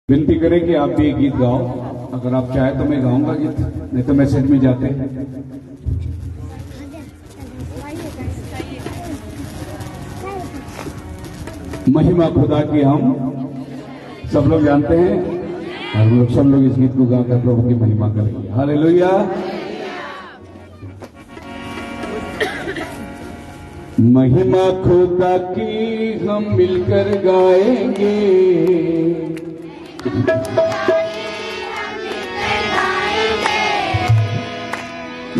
विनती करें कि आप भी एक गीत गाओ। अगर आप चाहे तो मैं गाऊंगा गीत, नहीं तो मैसेज में जाते हैं। महिमा खुदा की हम सब लोग जानते हैं और हम लोग सब लोग इस गीत को गाकर प्रभु की महिमा करेंगे। हालेलुया। महिमा खुदा की हम मिलकर गाएंगे,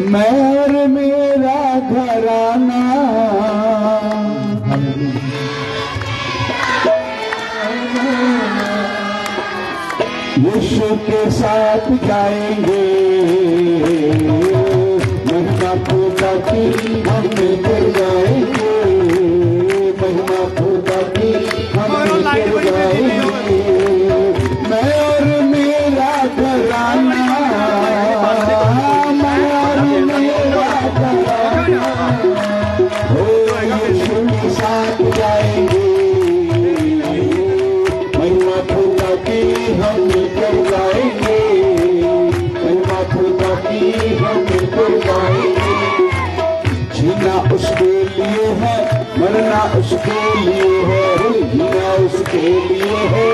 मैं और मेरा घराना यीशु के साथ जाएंगे। महिमा खुदा की हम मिलकर गाएंगे, महिमा खुदा की हम मिलकर गाएंगे, मैं और मेरा घराना, मैं और मेरा घराना हो यीशु के साथ जाएंगे। महिमा खुदा की हम मिलकर गाएंगे, महिमा खुदा की हम मिलकर गाएंगे। जीना उसके लिए है, मरना उसके लिए है, जीना उसके लिए है,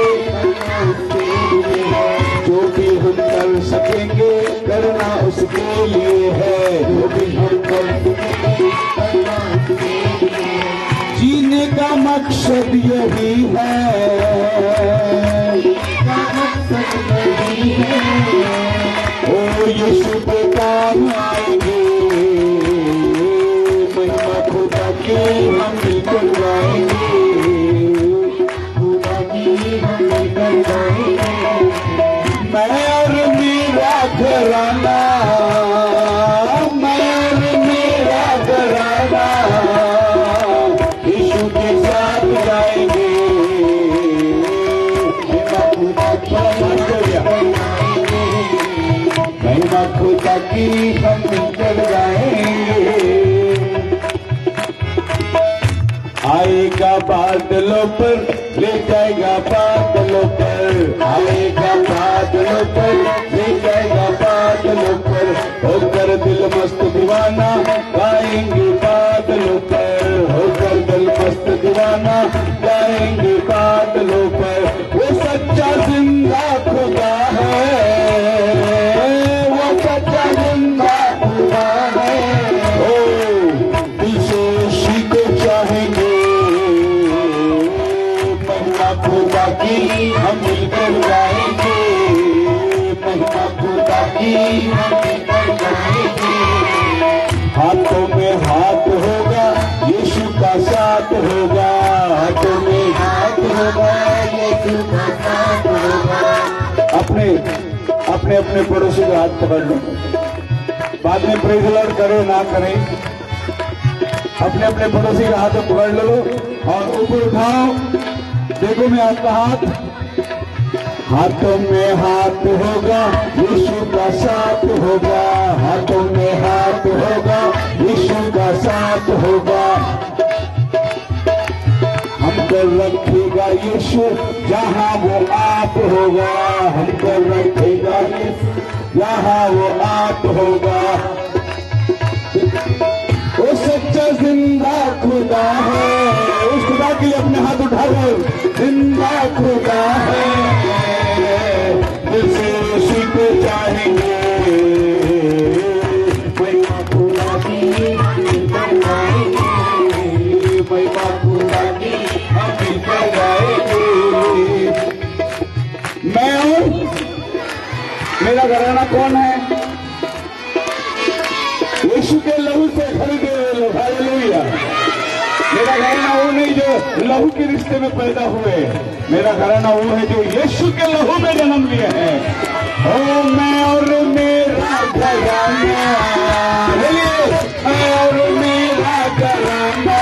जो भी हम कर सकेंगे करना उसके लिए है, जो भी हम कर सकेंगे करना उसके लिए। जीने का मकसद यही है, मकसद यही है, ओ यीशु के काम आएंगे। महिमा खुदा की हम मिलकर गाएंगे, खुदा की हम मिलकर गाएंगे, मैं और मेरा घराना, मैं और मेरा घराना यीशु के साथ जाएंगे। महिमा खुदा की हम मिलकर गाएंगे। आएगा बादलों पर, ले जाएगा बादलों पर, आएगा बादलों पर, ले जाएगा बादलों पर, होकर दिल मस्त दीवाना गाएंगे बादलों पर, होकर दिल मस्त दीवाना गाएंगे बादलों पर। वो सच्चा जिंदा खुदा है, वो सच्चा जिंदा खुदा है, ओ दिल से उसी को चाहेंगे। महिमा खुदा की हम मिलकर गाएंगे, महिमा खुदा की हम मिलकर गाएंगे। हाथों में हाथ होगा, यीशु का साथ होगा, हाथों में हाथ होगा, यीशु का साथ होगा। अपने अपने अपने पड़ोसी का हाथ पकड़ लो, बाद में प्रेज़ द लॉर्ड करें ना करें, अपने अपने पड़ोसी का हाथ पकड़ लो और ऊपर उठाओ। देखो मैं आपका हाथ, हाथों में हाथ होगा, यीशु का साथ होगा, हाथों में हाथ होगा, यीशु का साथ होगा। हमको रखेगा यीशु जहाँ वो आप होगा, हमको रखेगा यीशु जहाँ वो आप होगा। वो सच्चा जिंदा खुदा है, उस खुदा के लिए अपने हाथ उठा लो। जिंदा खुदा है, दिल से उसी को चाहेंगे। महिमा खुदा की हम मिलकर गाएंगे, महिमा खुदा की हम मिलकर गाएंगे। मैं हूँ, मेरा घराना कौन है? यीशु के लहू से खरीदे हुए लोग। हालेलुया। मेरा घराना वो नहीं जो लहू के रिश्ते में पैदा हुए, मेरा घराना वो है जो यीशु के लहू में जन्म लिए हैं। ओ मैं और मेरा घराना, मैं और मेरा घराना।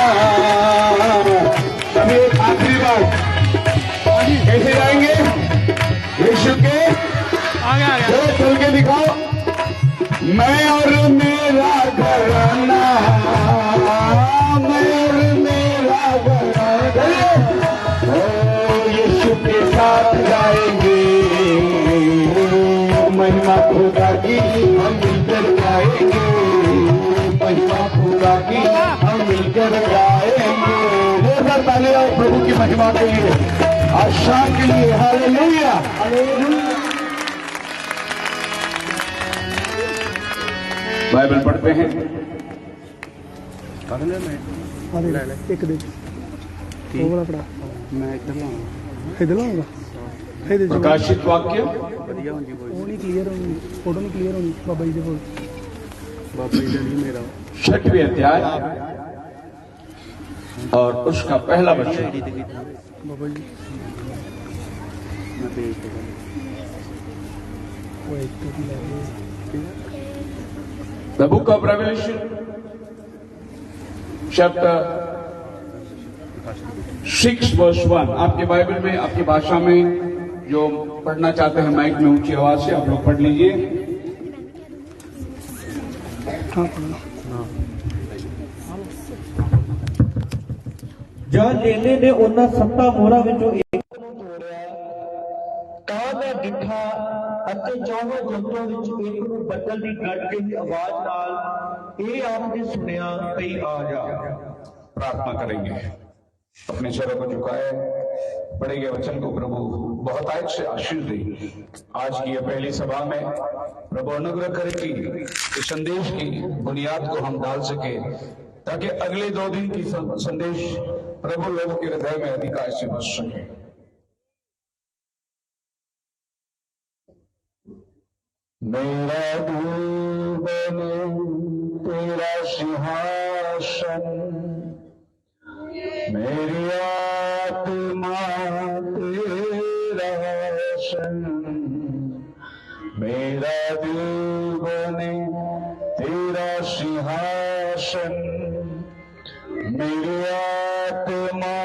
अभी एक आखिरी बात, कैसे जाएंगे? यीशु के आगे चल के दिखाओ। मैं और मेरा घराना, मैं और मेरा घराना, ओ यीशु के साथ जाएंगे। महिमा खुदा की हम मिलकर गाएंगे, महिमा खुदा की हम मिलकर गाएंगे। जोरदार तालियां प्रभु की महिमा के लिए, आज शाम के लिए। Hallelujah, hallelujah. बाइबल पढ़ते हैं। एक देख वो वाला पड़ा, मैं इधर लाऊंगा। प्रकाशित वाक्य वो नहीं क्लियर होनी, फोटो नहीं क्लियर होनी। बाबा जी बोल, बाबा जी नहीं मेरा 6वें अध्याय और उसका पहला वचन। बाबा जी वो एक तो भी लगे। The book of Revelation, chapter 6 verse 1। आपके बाइबल में, आपकी भाषा में जो पढ़ना चाहते हैं माइक में ऊंची आवाज से आप लोग पढ़ लीजिए। ਜਾਂ ਲੇਲੇ ਨੇ ਉਹਨਾਂ 7 ਮੋਹਰਾਂ ਵਿੱਚੋਂ ਇੱਕ ਨੂੰ ਤੋੜਿਆ ਤਾਂ ਮੈਂ ਡਿੱਠਾ ਅਤੇ 4 ਜੰਤੂਆਂ ਵਿੱਚੋਂ ਇੱਕ ਨੂੰ ਬੱਦਲ ਦੀ ਗਰਜਣ ਦੀ ਆਵਾਜ਼ ਨਾਲ ਇਹ ਆਖਦੇ सुनिया ਭਈ आ जा। प्रार्थना करेंगे, अपने सिरों को झुकाए, पढ़े गए वचन को प्रभु बहुत आयत से आशीष दे। आज की यह पहली सभा में प्रभु अनुग्रह करे कि इस संदेश की बुनियाद को हम डाल सके, ताकि अगले 2 दिन की संदेश प्रभु लोगों के हृदय में अधिकार से बस सके। मेरा दिल बने तेरा सिंहासन, मेरी आत्मा तेरा रोशन। मेरा दिल बने तेरा सिंहासन, मेरी आत्मा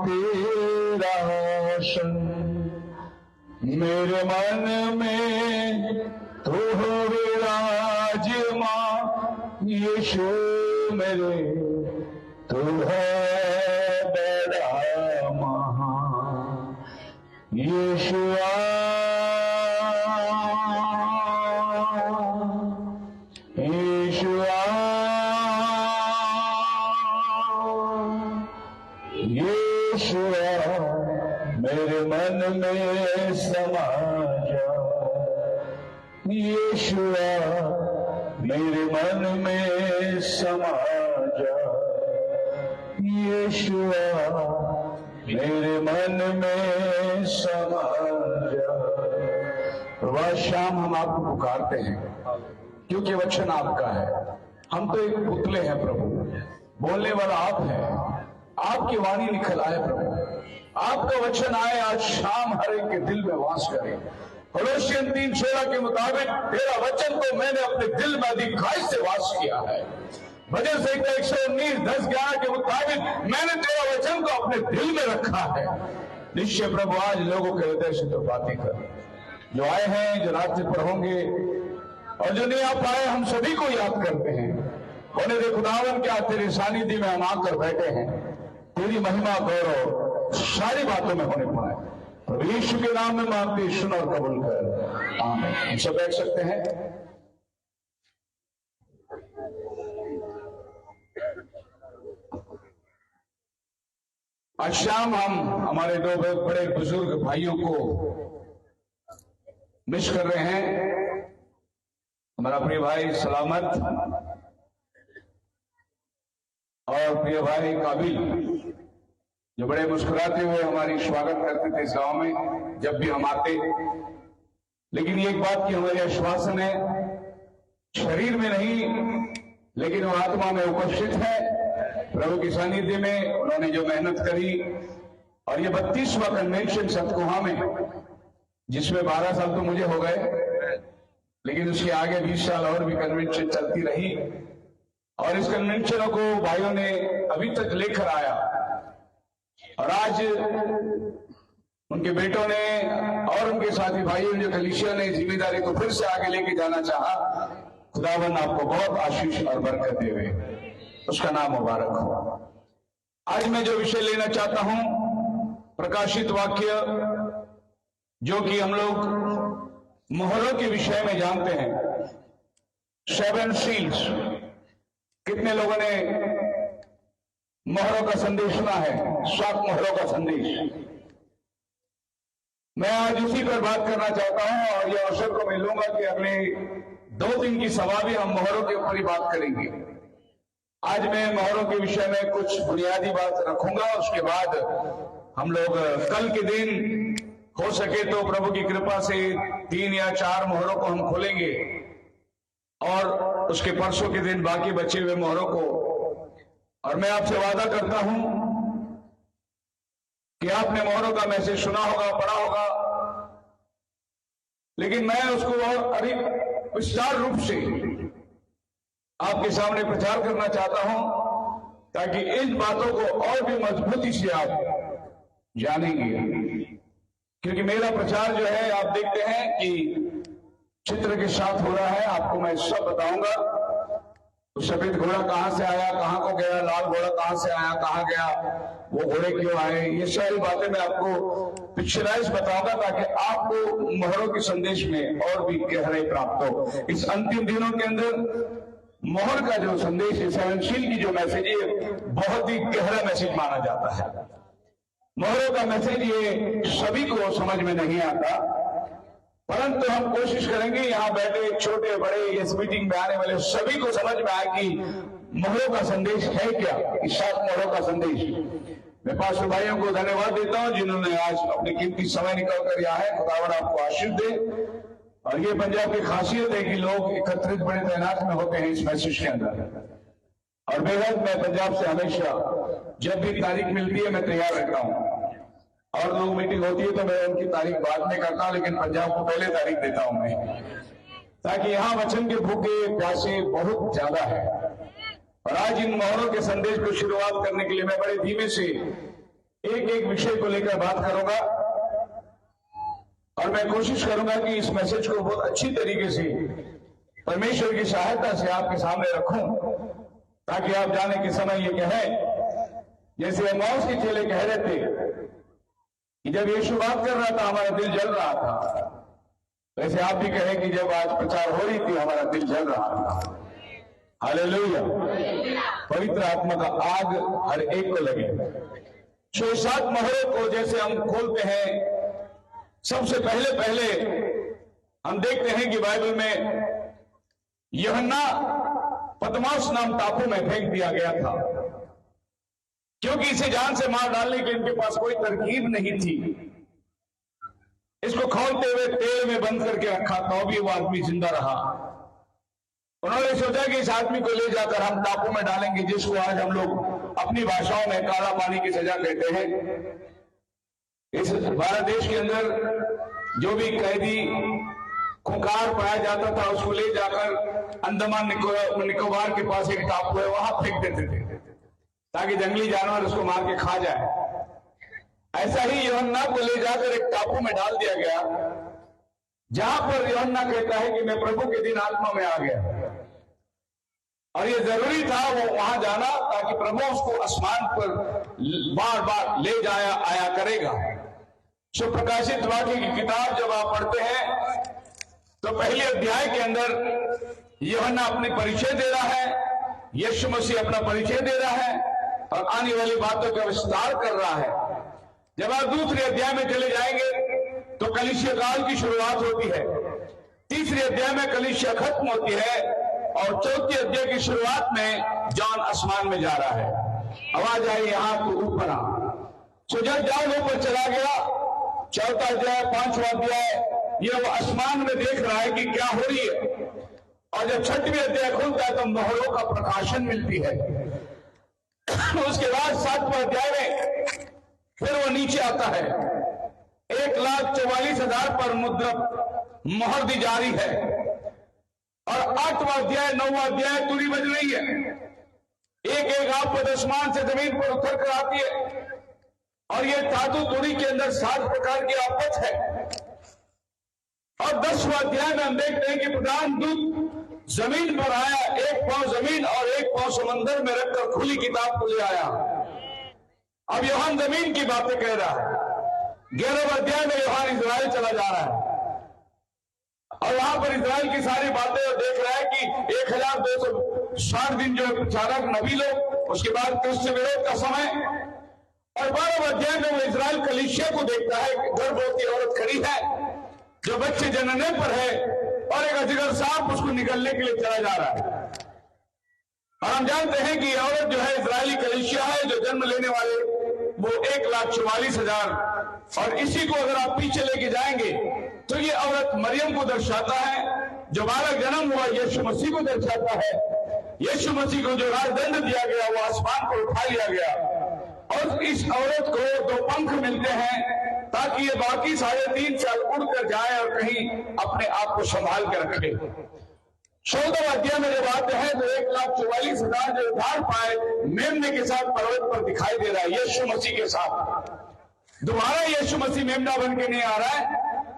तेरा रोशन। मेरे मन में तू हो विराजमान यीशु मेरे, तू है बड़ा महान यीशुआ। यीशुआ, यीशुआ, मेरे मन में समा जा। यीशुआ, मेरे मन में समा जा। यीशुआ, मेरे मन में समा जा। वह शाम हम आपको पुकारते हैं क्योंकि वचन आपका है। हम तो एक पुतले हैं प्रभु, बोलने वाला आप है। आपकी वाणी निकल आए प्रभु, आपका वचन आए आज शाम हर एक के दिल में वास करे। कोलोसियन 3:16 के मुताबिक तेरा वचन को मैंने अपने दिल में अधिकाई से वास किया है। भजन संहिता 119:10-11 के मुताबिक मैंने तेरा वचन को अपने दिल में रखा है। निश्चय प्रभु आज लोगों के हृदय से तो बातें कर, जो आए हैं, जो रात्रि पर होंगे और जो नहीं आ पाए, हम सभी को याद करते हैं। होने दे खुदावन, क्या तेरे सानिध्य में हम आकर बैठे हैं, तेरी महिमा गौरव सारी बातों में होने पाए। प्रभु यीशु के नाम में मांगते, सुन और कबूल कर, आमीन। हम सब बैठ सकते हैं। आज शाम हम हमारे 2 बड़े बुजुर्ग भाइयों को मिस कर रहे हैं। हमारा प्रिय भाई सलामत और प्रिय भाई काबिल, जो बड़े मुस्कुराते हुए हमारी स्वागत करते थे इस गांव में जब भी हम आते। लेकिन एक बात की हमारी आश्वासन है, शरीर में नहीं लेकिन वो आत्मा में उपस्थित है। प्रभु की सानिध्य में उन्होंने जो मेहनत करी, और ये 32वां कन्वेंशन सतकुहा में, जिसमें 12 साल तो मुझे हो गए, लेकिन उसके आगे 20 साल और भी कन्वेंशन चलती रही। और इस कन्वेंशनों को भाइयों ने अभी तक लेकर आया, और आज उनके बेटों ने और उनके साथी भाइयों ने, कलीसिया ने जिम्मेदारी को फिर से आगे लेके जाना चाहा। खुदावन आपको बहुत आशीष और बरकत देवे, उसका नाम मुबारक हो। आज मैं जो विषय लेना चाहता हूं, प्रकाशित वाक्य, जो कि हम लोग मोहरों के विषय में जानते हैं। 7 सील्स, कितने लोगों ने मोहरों का संदेश सुना है? 7 मोहरों का संदेश। मैं आज इसी पर बात करना चाहता हूं और यह अवसर को मैं लूंगा कि अगले 2 दिन की सभा भी हम मोहरों के ऊपर ही बात करेंगे। आज मैं मोहरों के विषय में कुछ बुनियादी बात रखूंगा, उसके बाद हम लोग कल के दिन हो सके तो प्रभु की कृपा से 3 या 4 मोहरों को हम खोलेंगे और उसके परसों के दिन बाकी बचे हुए मोहरों को। और मैं आपसे वादा करता हूं कि आपने मोहरों का मैसेज सुना होगा, पढ़ा होगा, लेकिन मैं उसको और अधिक विस्तार रूप से आपके सामने प्रचार करना चाहता हूं ताकि इन बातों को और भी मजबूती से आप जानेंगे। क्योंकि मेरा प्रचार जो है, आप देखते हैं कि चित्र के साथ हो रहा है। आपको मैं सब बताऊंगा, तो सफेद घोड़ा कहां से आया, कहां को गया, लाल घोड़ा कहां से आया, कहां गया, वो घोड़े क्यों आए, ये सारी बातें मैं आपको पिक्चराइज बताऊंगा ताकि आपको मोहरों के संदेश में और भी गहराई प्राप्त हो। इस अंतिम दिनों के अंदर मोहर का जो संदेश है, 7 सील की जो मैसेज है, बहुत ही गहरा मैसेज माना जाता है। मोहरों का मैसेज ये सभी को समझ में नहीं आता, परंतु हम कोशिश करेंगे यहां बैठे छोटे बड़े इस मीटिंग में आने वाले सभी को समझ में आए कि मोहरों का संदेश है क्या, इस 7 मोहरों का संदेश। मैं पास्टर भाइयों को धन्यवाद देता हूं जिन्होंने आज अपनी कीमती समय निकाल कर यहाँ है। खुदावन आपको आशीष दे। और ये पंजाब की खासियत है कि लोग एकत्रित बड़े तैनात में होते हैं इस मैसेज के अंदर। और बेहद मैं पंजाब से हमेशा जब भी तारीख मिलती है मैं तैयार रहता हूं। और लोग मीटिंग होती है तो मैं उनकी तारीख बाद में करता हूं, लेकिन पंजाब को पहले तारीख देता हूं मैं, ताकि यहां वचन के भूखे प्यासे बहुत ज्यादा है। और आज इन मोहरों के संदेश को शुरुआत करने के लिए मैं बड़े धीमे से एक विषय को लेकर बात करूंगा और मैं कोशिश करूंगा कि इस मैसेज को बहुत अच्छी तरीके से परमेश्वर की सहायता से आपके सामने रखूं, ताकि आप जाने के समय ये कहें जैसे एमौस के चेले कह रहे थे कि जब यीशु बात कर रहा था हमारा दिल जल रहा था, वैसे आप भी कहें कि जब आज प्रचार हो रही थी हमारा दिल जल रहा था। हालेलुया। पवित्र आत्मा का आग हर एक को लगे। 6-7 मोहरों को जैसे हम खोलते हैं, सबसे पहले हम देखते हैं कि बाइबल में यूहन्ना पतमोस नाम टापू में फेंक दिया गया था, क्योंकि इसे जान से मार डालने की इनके पास कोई तरकीब नहीं थी। इसको खोलते हुए तेल में बंद करके रखा तो भी वो आदमी जिंदा रहा। उन्होंने सोचा कि इस आदमी को ले जाकर हम टापू में डालेंगे, जिसको आज हम लोग अपनी भाषाओं में काला पानी की सजा कहते हैं। इस भारत देश के अंदर जो भी कैदी खुंखार पाया जाता था उसको ले जाकर अंडमान निकोबार के पास एक टापू है, वहां फेंक देते थे ताकि जंगली जानवर उसको मार के खा जाए। ऐसा ही यूहन्ना को ले जाकर एक टापू में डाल दिया गया, जहां पर यूहन्ना कहता है कि मैं प्रभु के दिन आत्मा में आ गया। और ये जरूरी था वो वहां जाना, ताकि प्रभु उसको आसमान पर बार बार ले जाया आया करेगा। सो प्रकाशित वाक्य की किताब जब आप पढ़ते हैं तो पहले अध्याय के अंदर यूहन्ना अपनी परिचय दे रहा है, यीशु मसीह अपना परिचय दे रहा है और आने वाली बातों का विस्तार कर रहा है। जब आप दूसरे अध्याय में चले जाएंगे तो कलीसिया काल की शुरुआत होती है, तीसरे अध्याय में कलीसिया खत्म होती है और चौथे अध्याय की शुरुआत में जॉन आसमान में जा रहा है। आवाज आई यहां तो ऊपर आ। सो जब जॉन ऊपर चला गया, चौथा अध्याय 5वां अध्याय, ये वो आसमान में देख रहा है कि क्या हो रही है। और जब 6वां अध्याय खुलता है तो मोहरों का प्रकाशन मिलती है। उसके बाद 7वां अध्याय में फिर वो नीचे आता है। 1,44,000 पर मुद्रक मोहर दी जा रही है। और 8वां अध्याय 9वां अध्याय तुरी बज रही है। एक आपद आसमान से जमीन पर उतर कर आती है। और ये धातु तुरी के अंदर 7 प्रकार की आपत है। और 10वां अध्याय में हम देखते हैं कि प्रधान दूत जमीन पर आया, 1 पांव जमीन और 1 पांव समंदर में रखकर खुली किताब को ले आया। अब यूहन्ना जमीन की बातें कह रहा है। 11वां अध्याय में यूहन्ना इजराइल चला जा रहा है। और वहां पर इजराइल की सारी बातें देख रहा है कि 1260 दिन जो है प्रचारक नबी लोग, उसके बाद क्रिस्त विरोध का समय, और 12वें अध्याय में वो इजराइल कलीसिया को देखता है कि गर्भवती औरत खड़ी है जो बच्चे जनने पर है, और एक अजगर सांप उसको निकलने के लिए चला जा रहा है। और हम जानते हैं कि औरत जो है इजरायली कलीसिया है, जो जन्म लेने वाले वो 1,44,000, और इसी को अगर आप पीछे लेके जाएंगे तो ये औरत मरियम को दर्शाता है, जो बालक जन्म हुआ यीशु मसीह को दर्शाता है। यीशु मसीह को जो राजदंड दिया गया वो आसमान पर उठा लिया गया, और इस औरत को 2 पंख मिलते हैं ताकि ये बाकी 3.5 साल उड़कर जाए और कहीं अपने आप को संभाल के रखे। 14वें अध्याय में जब आते हैं तो 1,44,000 जो उद्धार पाए मेमने के साथ पर्वत पर दिखाई दे रहा है, यीशु मसीह के साथ। दोबारा यीशु मसीह मेमना बन के नहीं आ रहा है,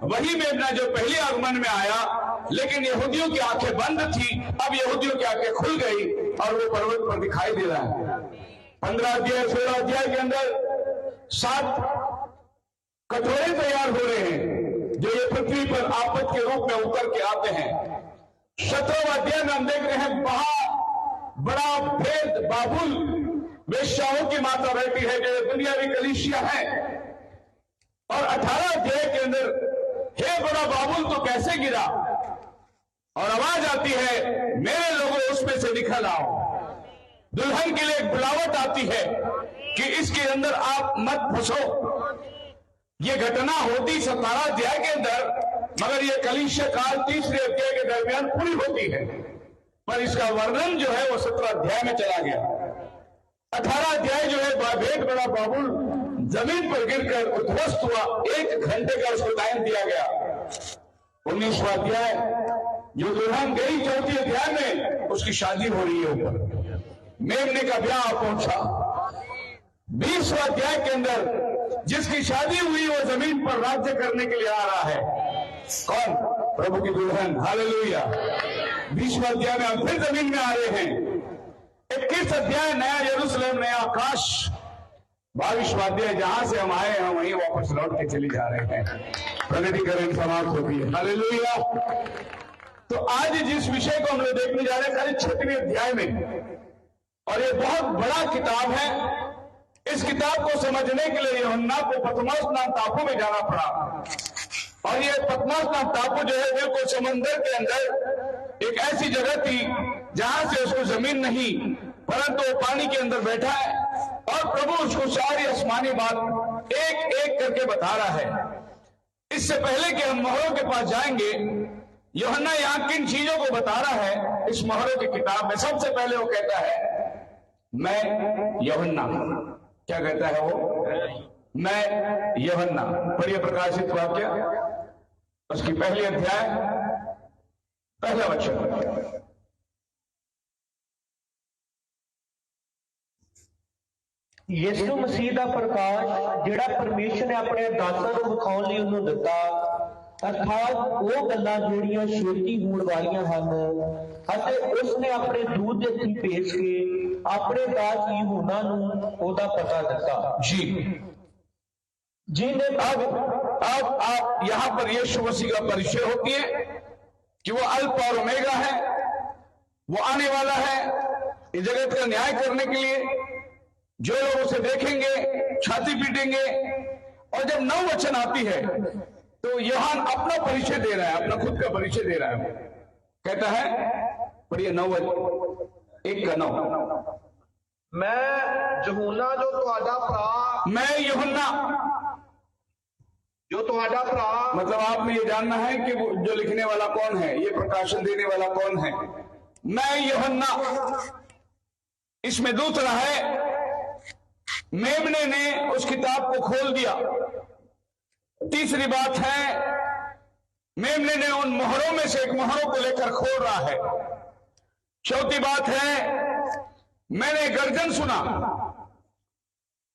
वही मेमना जो पहले आगमन में आया, लेकिन यहूदियों की आंखें बंद थी, अब यहूदियों की आंखें खुल गई और वो पर्वत पर दिखाई दे रहा है। 15 अध्याय 16 अध्याय के अंदर 7 कटोरे तैयार हो रहे हैं जो ये पृथ्वी पर आफत के रूप में उतर के आते हैं। 17वें अध्याय में हम देख रहे हैं बड़ा भेद, बाबुल वेश्याओं की माता बैठी है जो दुनियावी कलीसिया है। और 18 अध्याय के अंदर हे बड़ा बाबुल तो कैसे गिरा, और आवाज आती है मेरे लोगों उसमें से निकल आओ। दुल्हन के लिए एक बुलावट आती है कि इसके अंदर आप मत फंसो। ये घटना होती 17 अध्याय के अंदर, मगर ये कलीसिया काल 3रे अध्याय के दरमियान पूरी होती है, पर इसका वर्णन जो है वो 17 अध्याय में चला गया। 18 अध्याय जो है भेद बड़ा बाबुल जमीन पर गिरकर उद्ध्वस्त हुआ, 1 घंटे का उसको टाइम दिया गया। 19वां अध्याय जो दुल्हन गई, 4थे अध्याय में उसकी शादी हो रही है ऊपर, मेमने का ब्याह पहुंचा। 20वां अध्याय के अंदर जिसकी शादी हुई वो जमीन पर राज्य करने के लिए आ रहा है। कौन? प्रभु की दुल्हन। हालेलुया। 20वां अध्याय में हम फिर जमीन में आ रहे हैं। 21 अध्याय नया यरूशलेम, नया आकाश। 22वां अध्याय जहां से हम आए हैं वहीं वापस लौट के चले जा रहे हैं। प्रगतिकरण समाप्त होती है। हालेलुया। तो आज जिस विषय को हम लोग देखने जा रहे हैं खाली 6वें अध्याय में, और ये बहुत बड़ा किताब है। इस किताब को समझने के लिए यूहन्ना को पतमोस नाम टापू में जाना पड़ा, और ये पतमोस नाम टापू जो है बिल्कुल समंदर के अंदर एक ऐसी जगह थी जहां से उसको जमीन नहीं, परंतु वो पानी के अंदर बैठा है, और प्रभु उसको सारी आसमानी बात एक एक करके बता रहा है। इससे पहले कि हम मोहरों के पास जाएंगे, यूहन्ना यहां किन चीजों को बता रहा है इस मोहरों की किताब में। सबसे पहले वो कहता है मैं यूहन्ना। क्या कहता है वो? मैं यूहन्ना। पढ़िए प्रकाशित वाक्य उसकी पहली अध्याय पहला वचन। ਯਿਸੂ ਮਸੀਹ ਦਾ ਪ੍ਰਕਾਸ਼ ਜਿਹੜਾ ਪਰਮੇਸ਼ਰ ਨੇ ਆਪਣੇ ਦਾਸਾਂ ਨੂੰ ਵਿਖਾਉਣ ਲਈ ਉਹਨੂੰ ਦਿੱਤਾ, ਅਰਥਾਤ ਉਹ ਗੱਲਾਂ ਜਿਹੜੀਆਂ ਛੇਤੀ ਹੋਣ ਵਾਲੀਆਂ ਹਨ, ਅਤੇ ਉਸਨੇ ਆਪਣੇ ਦੂਤ ਦੇ ਹੱਥੀਂ ਭੇਜ ਕੇ ਆਪਣੇ ਦਾਸ ਯਹੂਨਾ ਨੂੰ ਉਹਦਾ ਪਤਾ ਦਿੱਤਾ। जी ਜਿਹਨੇ अब आप यहां पर यीशु मसीह का परिचय होती है कि वो अल्फ और ओमेगा है, वो आने वाला है इस जगत का न्याय करने के लिए। जो लोग उसे देखेंगे छाती पीटेंगे। और जब 9 वचन आती है तो यूहन्ना अपना परिचय दे रहा है, अपना खुद का परिचय दे रहा है। कहता है, पढ़िए 9 1 का 9, मैं यूहन्ना जो तुहाडा भरा, मैं यूहन्ना। जो तुहाडा भरा, मतलब आपने ये जानना है कि वो जो लिखने वाला कौन है, ये प्रकाशन देने वाला कौन है। मैं यूहन्ना। इसमें दूसरा है, मेमने ने उस किताब को खोल दिया। तीसरी बात है, मेमने ने उन मोहरों में से एक मोहरों को लेकर खोल रहा है। चौथी बात है, मैंने गर्जन सुना,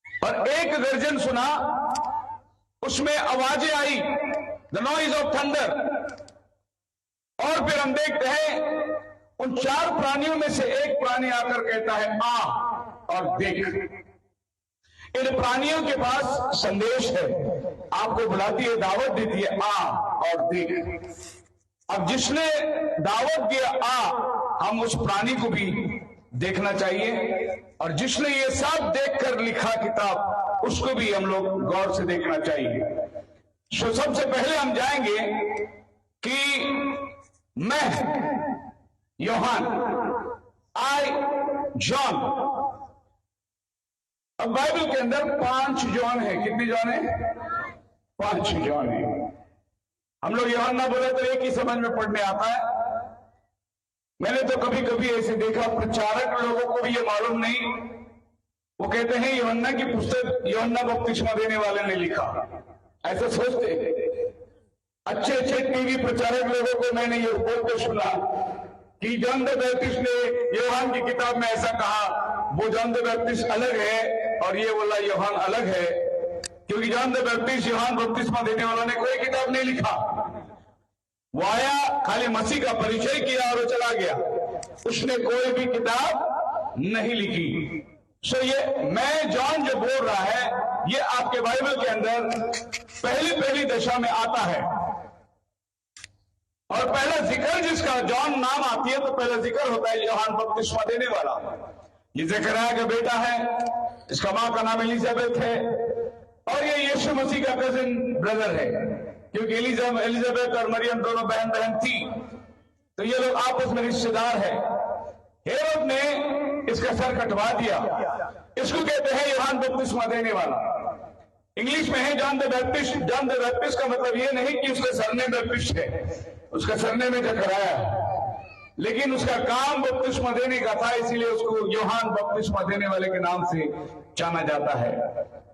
और एक गर्जन सुना, उसमें आवाजें आई, द नॉइज ऑफ थंडर। और फिर हम देखते हैं उन 4 प्राणियों में से एक प्राणी आकर कहता है आ और देख। इन प्राणियों के पास संदेश है, आपको बुलाती है, दावत देती है, आ और देख। अब जिसने दावत दिया हम उस प्राणी को भी देखना चाहिए, और जिसने ये सब देखकर लिखा किताब उसको भी हम लोग गौर से देखना चाहिए। तो सबसे पहले हम जाएंगे कि मैं यूहन्ना, आई जॉन। अब बाइबल के अंदर 5 जॉन है। कितने जॉन है? 5 जॉन है। हम लोग यूहन्ना बोले तो एक ही समझ में पढ़ने आता है। मैंने तो कभी कभी ऐसे देखा, प्रचारक लोगों को भी ये मालूम नहीं, वो कहते हैं यूहन्ना की पुस्तक यूहन्ना बपतिस्मा देने वाले ने लिखा, ऐसा सोचते। अच्छे अच्छे टीवी प्रचारक लोगों को मैंने ये बोलते सुना कि जॉन द बैप्टिस्ट ने यूहन्ना की किताब में ऐसा कहा, वो जॉन द बैप्टिस्ट अलग है और ये बोला यूहन्ना अलग है, क्योंकि जॉन द बैप्टिस्ट यूहन्ना बपतिस्मा देने वाला ने कोई किताब नहीं लिखा। वो आया, खाली मसीह का परिचय किया और वो चला गया, उसने कोई भी किताब नहीं लिखी। सो ये मैं जॉन जो बोल रहा है, ये आपके बाइबल के अंदर पहली दशा में आता है। और पहला जिक्र जिसका जॉन नाम आती है तो पहला जिक्र होता है यूहन्ना बपतिस्मा देने वाला। ये ज़करिया का बेटा है, इसका मां का नाम एलिजाबेथ है, और ये यीशु मसीह का कजिन ब्रदर है, क्योंकि एलिजाबेथ और मरियम दोनों बहन बहन थी, तो ये लोग आपस में रिश्तेदार है। हेरोद ने इसका सर कटवा दिया। इसको कहते हैं यूहन्ना बपतिस्मा देने वाला। इंग्लिश में है John the Baptist. John the Baptist का मतलब ये नहीं कि उसका सरनेम बैप्टिस्ट है, उसका सरनेम में ज़करिया, लेकिन उसका काम बपतिस्मा देने का था, इसीलिए उसको यूहन्ना बपतिस्मा देने वाले के नाम से जाना जाता है।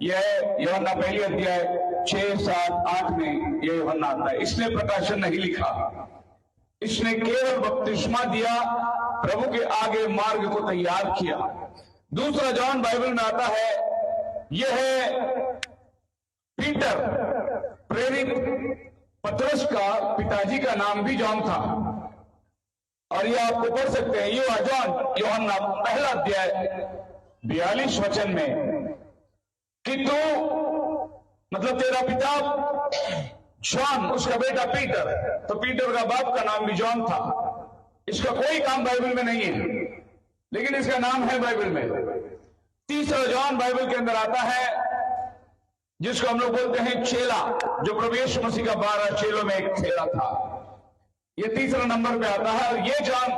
यह यूहन्ना पहली अध्याय 6, 7, 8 में यह यूहन्ना आता है। इसने प्रकाशन नहीं लिखा, इसने केवल बपतिस्मा दिया, प्रभु के आगे मार्ग को तैयार किया। दूसरा जॉन बाइबल में आता है, यह है पीटर, प्रेरित पतरस का पिताजी का नाम भी जॉन था, और ये आपको पढ़ सकते हैं। यू जॉन यूहन्ना पहला अध्याय 42 वचन में कि तू मतलब तेरा पिता जॉन, उसका बेटा पीटर, तो पीटर का बाप का नाम भी जॉन था। इसका कोई काम बाइबल में नहीं है, लेकिन इसका नाम है बाइबल में। तीसरा जॉन बाइबल के अंदर आता है, जिसको हम लोग बोलते हैं चेला, जो प्रभु यीशु मसीह का 12 चेलों में एक चेला था। ये तीसरा नंबर पे आता है, और ये जॉन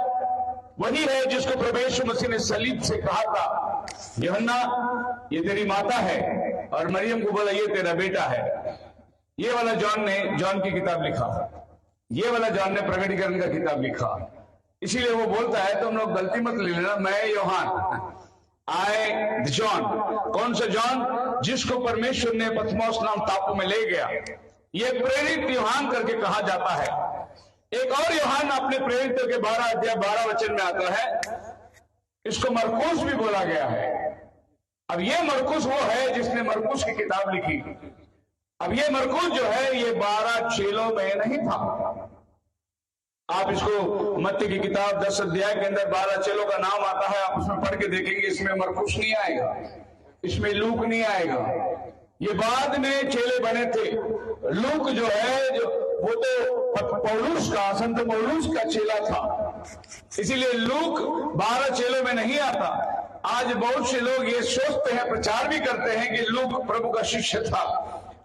वही है जिसको प्रभु यीशु मसीह ने सलीब से कहा था, यूहन्ना ये तेरी माता है, और मरियम को बोला ये तेरा बेटा है। ये वाला जॉन ने जॉन की किताब लिखा, ये वाला जॉन ने प्रकटीकरण का किताब लिखा। इसीलिए वो बोलता है, तो हम लोग गलती मत ले लेना, मैं यूहन्ना, आई जॉन। कौन सा जॉन? जिसको परमेश्वर ने पथमोस नाम टापू में ले गया। ये प्रेरित यूहन्ना करके कहा जाता है। एक और यूहन्ना अपने प्रेरितों के 12 अध्याय 12 वचन में आता है, इसको मरकुस भी बोला गया है। अब ये मरकुस वो है जिसने मरकुस की किताब लिखी। अब ये मरकुस जो है, ये 12 चेलों में नहीं था। आप इसको मत्ती की किताब 10 अध्याय के अंदर 12 चेलों का नाम आता है, आप उसमें पढ़ के देखेंगे, इसमें मरकुस नहीं आएगा, इसमें लूक नहीं आएगा। ये बाद में चेले बने थे। लूक जो है, वो तो पौलुस का, संत पौलुस का चेला था, इसीलिए लूक 12 चेलों में नहीं आता। आज बहुत से लोग ये सोचते हैं, प्रचार भी करते हैं कि लूक प्रभु का शिष्य था,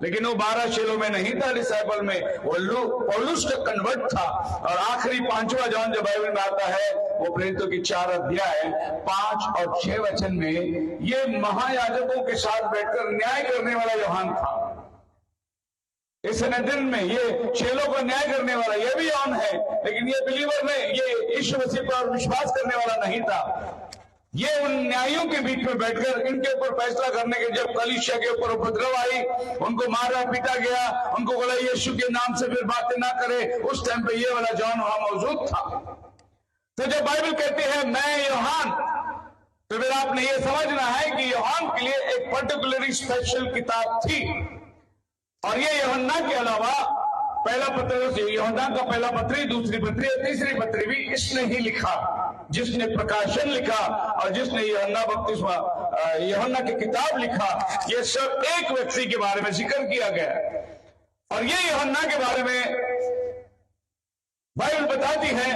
लेकिन वो 12 चेलों में नहीं था, डिसाइपल में। वो पौलुस का कन्वर्ट था। और आखिरी 5वां जॉन जो बाइबल में आता है, वो प्रेरितों की 4 अध्याय 5 और 6 वचन में, ये महायाजकों के साथ बैठकर न्याय करने वाला यूहन्ना था। इस दिन में ये चेलों को न्याय करने वाला ये भी जॉन है, लेकिन ये बिलीवर में, ये यीशु मसीह पर विश्वास करने वाला नहीं था। ये उन न्यायियों के बीच में बैठकर इनके ऊपर फैसला करने के, जब कलीसिया के ऊपर उपद्रव आई, उनको मारा पीटा गया, उनको बोला यीशु के नाम से फिर बातें ना करे, उस टाइम पे ये वाला जॉन वहां मौजूद था। तो जब बाइबल कहती है मैं यूहन्ना, तो फिर आपने ये समझना है कि यूहन्ना के लिए एक पर्टिकुलरली स्पेशल किताब थी। और ये यूहन्ना के अलावा पहला पत्र, यूहन्ना का पहला पत्री, दूसरी पत्री और तीसरी पत्री भी इसने ही लिखा, जिसने प्रकाशन लिखा और जिसने यूहन्ना बपतिस्मा, यूहन्ना की किताब लिखा। ये सब एक व्यक्ति के बारे में जिक्र किया गया। और ये यूहन्ना के बारे में बाइबल बताती है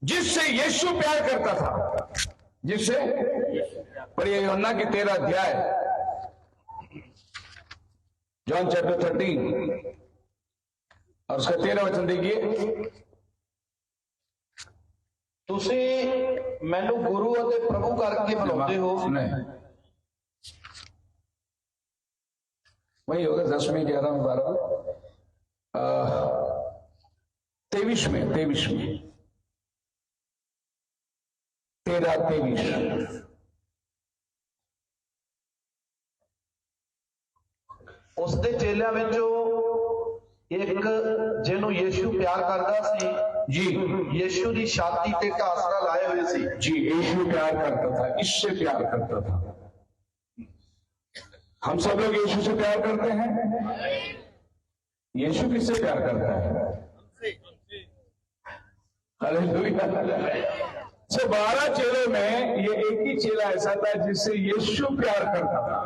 जिससे यीशु प्यार करता था, जिससे, पर ये यूहन्ना की 13 अध्याय, जॉन चैप्टर 13 और उसका 13 वचन देखिए। ਤੁਸੀਂ ਮੈਨੂੰ ਗੁਰੂ ਅਤੇ ਪ੍ਰਭੂ ਕਰਕੇ ਬੁਲਾਉਂਦੇ ਹੋ। नहीं, वही होगा 10 में 11 में 12 23 में 13 23 ਉਸ ਦੇ ਚੇਲਿਆਂ ਵਿੱਚੋਂ ਇੱਕ ਜਿਹਨੂੰ ਯੀਸ਼ੂ ਪਿਆਰ ਕਰਦਾ ਸੀ, जी ਯੀਸ਼ੂ ਦੀ ਛਾਤੀ ਤੇ ਘਾਸਰਾ ਲਾਏ ਹੋਏ ਸੀ। जी यीशु प्यार करता था, इससे प्यार करता था। हम सब लोग यीशु से प्यार करते हैं। यीशु किससे प्यार करता है? हालेलुया। 12 चेलों में ये एक ही चेला ऐसा था जिससे यीशु प्यार करता था।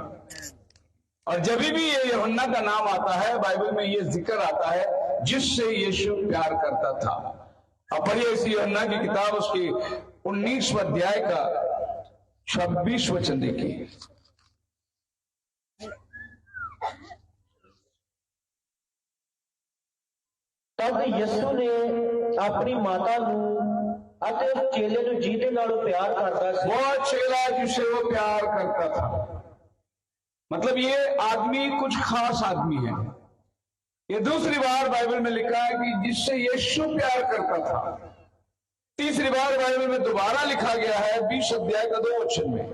और जब भी ये यूहन्ना का नाम आता है बाइबल में ये जिक्र आता है जिससे यीशु प्यार करता था। अब पढ़िए इस यूहन्ना की किताब उसकी 19वें अध्याय का 26 वचन देखिए। तब यीशु ने अपनी माता ਨੂੰ ਅਤੇ ਉਸ ਚੇਲੇ ਨੂੰ ਜਿਹਦੇ ਨਾਲ ਉਹ ਪਿਆਰ ਕਰਦਾ ਸੀ, वो चेला जिससे वो प्यार करता था, मतलब ये आदमी कुछ खास आदमी है। ये दूसरी बार बाइबल में लिखा है कि जिससे यीशु प्यार करता था। तीसरी बार बाइबल में दोबारा लिखा गया है 20 अध्याय का 2 वचन में।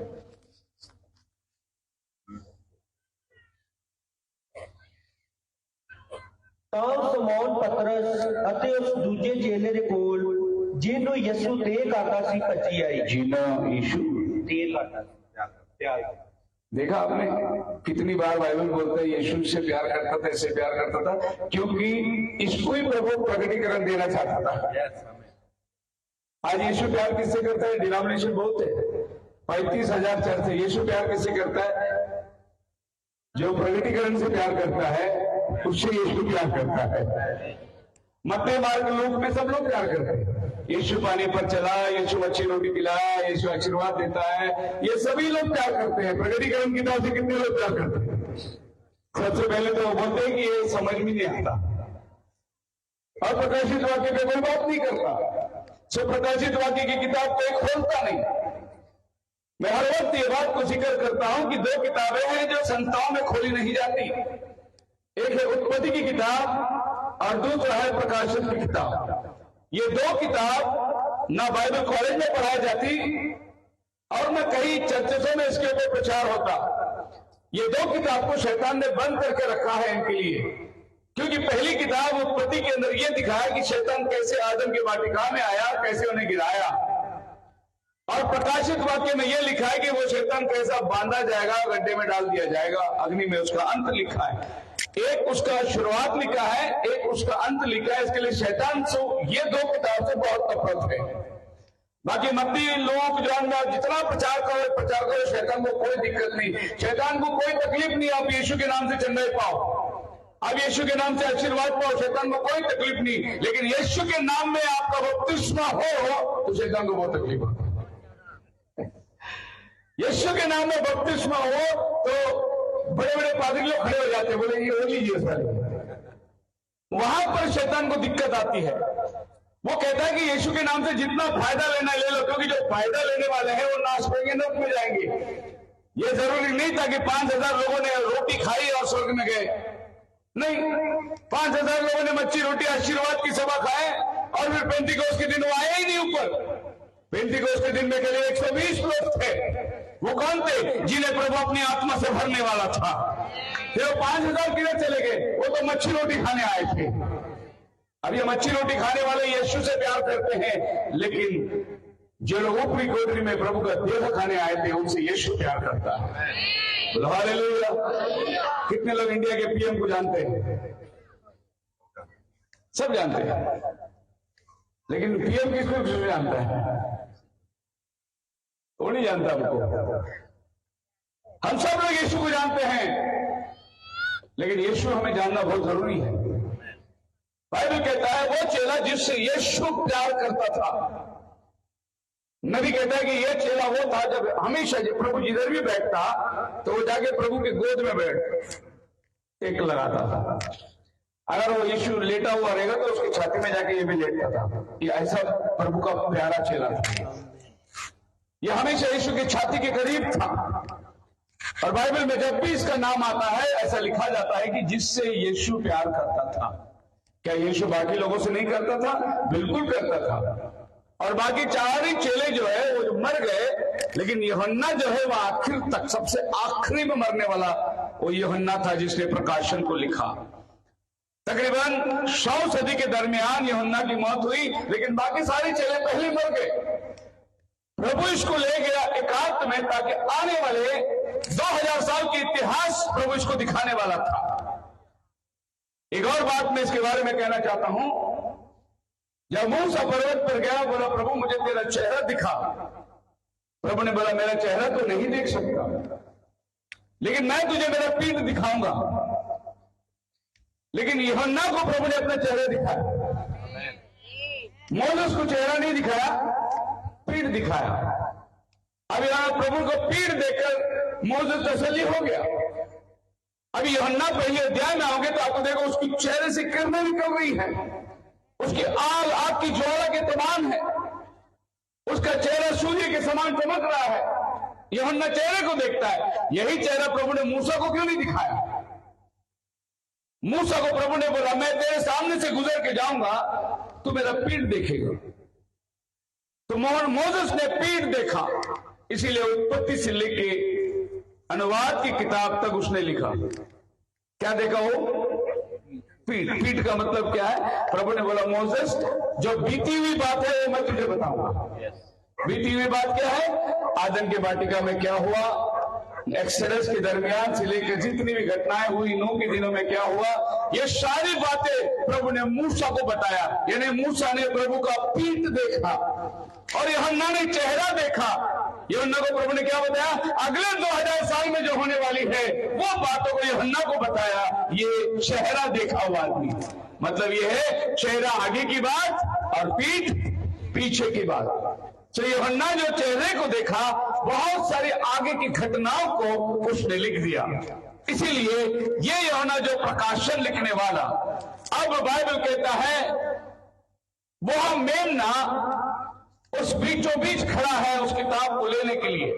ਤਾਂ ਸਮੌਨ ਪਤਰਸ ਅਤੇ ਉਸ ਦੂਜੇ ਚੇਲੇ ਦੇ ਕੋਲ ਜਿਹਨੂੰ ਯਿਸੂ ਤੇ ਕਰਦਾ ਸੀ ਭੱਜੀ ਆਈ। जीना यीशु ਤੇ ਕਰਦਾ ਸੀ ਪਿਆਰ। देखा आपने कितनी बार बाइबल बोलता है यीशु से प्यार करता था, इससे प्यार करता था, क्योंकि इसको ही प्रभु प्रकटीकरण देना चाहता था। आज यीशु प्यार किससे करता है? डिनोमिनेशन बहुत है, 35,000 चर्च है। यीशु प्यार किससे करता है? जो प्रकटीकरण से प्यार करता है उससे यीशु प्यार करता है। मत्ते मार्ग लोक में सब लोग प्यार करते हैं। यीशु पानी पर चला, यीशु अच्छी रोटी खिलाया, यीशु आशीर्वाद देता है, ये सभी लोग प्यार करते हैं। प्रकटीकरण की तरफ से कितने लोग प्यार करते हैं? सबसे पहले तो वो बोलते हैं कि ये समझ में नहीं आता और प्रकाशित वाक्य पे कोई बात नहीं करता। सो प्रकाशित वाक्य की किताब कोई खोलता नहीं। मैं हर वक्त ये बात को जिक्र करता हूं कि 2 किताबें हैं जो संस्थाओं में खोली नहीं जाती। एक है उत्पत्ति की किताब और दूसरा है प्रकाशित की किताब। ये 2 किताब ना बाइबल कॉलेज में पढ़ाई जाती और न कहीं चर्चों में इसके ऊपर प्रचार होता। ये 2 किताब को शैतान ने बंद करके रखा है इनके लिए, क्योंकि पहली किताब उत्पत्ति के अंदर यह दिखाया कि शैतान कैसे आदम की वाटिका में आया, कैसे उन्हें गिराया, और प्रकाशित वाक्य में यह लिखा है कि वो शैतान कैसा बांधा जाएगा, गड्ढे में डाल दिया जाएगा, अग्नि में उसका अंत लिखा है। एक उसका शुरुआत लिखा है, एक उसका अंत लिखा है। इसके लिए शैतान से ये 2 किताब से बहुत नफरत है। बाकी मत्ती लोग जो अंदर जितना प्रचार करो शैतान को कोई दिक्कत नहीं, शैतान को कोई तकलीफ नहीं। आप यीशु के नाम से चंगाई पाओ, आप यीशु के नाम से आशीर्वाद पाओ, शैतान को कोई तकलीफ नहीं। लेकिन यीशु के नाम में आपका बपतिस्मा हो तो शैतान को बहुत तकलीफ होती है। यीशु के नाम में बपतिस्मा हो तो बड़े बड़े पादरी लोग खड़े हो जाते हैं, बोले ये हो लीजिए सारे। वहां पर शैतान को दिक्कत आती है। वो कहता है कि यीशु के नाम से जितना फायदा लेना ले लो, क्योंकि जो फायदा लेने वाले हैं वो नाश होंगे, नरक में जाएंगे। ये जरूरी नहीं था कि 5,000 लोगों ने रोटी खाई और स्वर्ग में गए। नहीं, 5,000 लोगों ने मच्छी रोटी आशीर्वाद की सभा खाए और फिर पेंटिकोस्ट के दिन वो आए ही नहीं ऊपर। पेंटिकोस्ट के दिन में केवल 120 लोग थे। वो कौन थे? जिन्हें प्रभु अपनी आत्मा से भरने वाला था। फिर वो 5,000 किधर चले गए? वो तो मच्छी रोटी खाने आए थे। अब ये मच्छी रोटी खाने वाले यीशु से प्यार करते हैं, लेकिन जो लोग ऊपरी कोठरी में प्रभु का देह खाने आए थे उनसे यीशु प्यार करता है। बोलो हालेलुया। कितने लोग इंडिया के पीएम को जानते हैं? सब जानते हैं, लेकिन पीएम किसको जानता है? वो नहीं जानता हमको। हम सब लोग यीशु को जानते हैं, लेकिन यीशु हमें जानना बहुत जरूरी है। बाइबल कहता है वो चेला जिस जिससे यीशु प्यार करता था। नबी कहता है कि यह चेला वो था जब हमेशा जब प्रभु जिधर भी बैठता तो वो जाके प्रभु के गोद में बैठ टेक लगाता था। अगर वो यीशु लेटा हुआ रहेगा तो उसकी छाती में जाके ये भी लेटता था। ये ऐसा प्रभु का प्यारा चेला था। ये हमेशा यीशु की छाती के करीब था। और बाइबल में जब भी इसका नाम आता है ऐसा लिखा जाता है कि जिससे यीशु प्यार करता था। क्या यीशु बाकी लोगों से नहीं करता था? बिल्कुल करता था। और बाकी चार ही चेले जो है वो मर गए, लेकिन यूहन्ना जो है वो आखिर तक सबसे आखिरी में मरने वाला वो यूहन्ना था जिसने प्रकाशन को लिखा। तकरीबन 100 सदी के दरमियान यूहन्ना की मौत हुई, लेकिन बाकी सारे चेले पहले मर गए। प्रभु इसको ले गया एकांत में ताकि आने वाले 2000 साल के इतिहास प्रभु इसको दिखाने वाला था। एक और बात मैं इसके बारे में कहना चाहता हूं। जब मूसा पर्वत पर गया, बोला प्रभु मुझे तेरा चेहरा दिखा। प्रभु ने बोला मेरा चेहरा तो नहीं देख सकता, लेकिन मैं तुझे मेरा पीठ दिखाऊंगा। लेकिन यूहन्ना को प्रभु ने अपना चेहरा दिखाया। मोसेस को चेहरा नहीं दिखाया, पीठ दिखाया। अब यहां प्रभु को पीठ देखकर मोसेस तसल्ली हो गया। अभी यूहन्ना पहले अध्याय में आओगे तो आपको देखो उसके चेहरे से किरणें निकल रही हैं। उसकी आग की ज्वाला के समान है। उसका चेहरा सूर्य के समान चमक रहा है। यूहन्ना चेहरे को देखता है। यही चेहरा प्रभु ने मूसा को क्यों नहीं दिखाया? मूसा को प्रभु ने बोला मैं तेरे सामने से गुजर के जाऊंगा, तू मेरा पीठ देखेगा। तो मोसेस ने पीठ देखा, इसीलिए उत्पत्ति से लेके अनुवाद की किताब तक उसने लिखा। क्या देखा वो? पीठ। पीठ का मतलब क्या है? प्रभु ने बोला मोसेस जो बीती हुई बात है वो मैं तुझे बताऊंगा। बीती हुई बात क्या है? आदम के वाटिका में क्या हुआ, एक्सोडस के दरमियान से लेकर जितनी भी घटनाएं हुई, नूह के दिनों में क्या हुआ, ये सारी बातें प्रभु ने मूसा को बताया। यानी मूसा ने प्रभु का पीठ देखा और यूहन्ना ने चेहरा देखा। यूहन्ना को प्रभु ने क्या बताया? अगले 2000 साल में जो होने वाली है वो बातों को यूहन्ना को बताया। ये चेहरा देखा हुआ आदमी, मतलब ये है चेहरा आगे की बात और पीठ पीछे की बात। तो यूहन्ना जो चेहरे को देखा, बहुत सारी आगे की घटनाओं को उसने लिख दिया। इसीलिए ये यूहन्ना जो प्रकाशन लिखने वाला, अब बाइबल कहता है वो मेमना उस बीचों बीच खड़ा है उस किताब को लेने के लिए।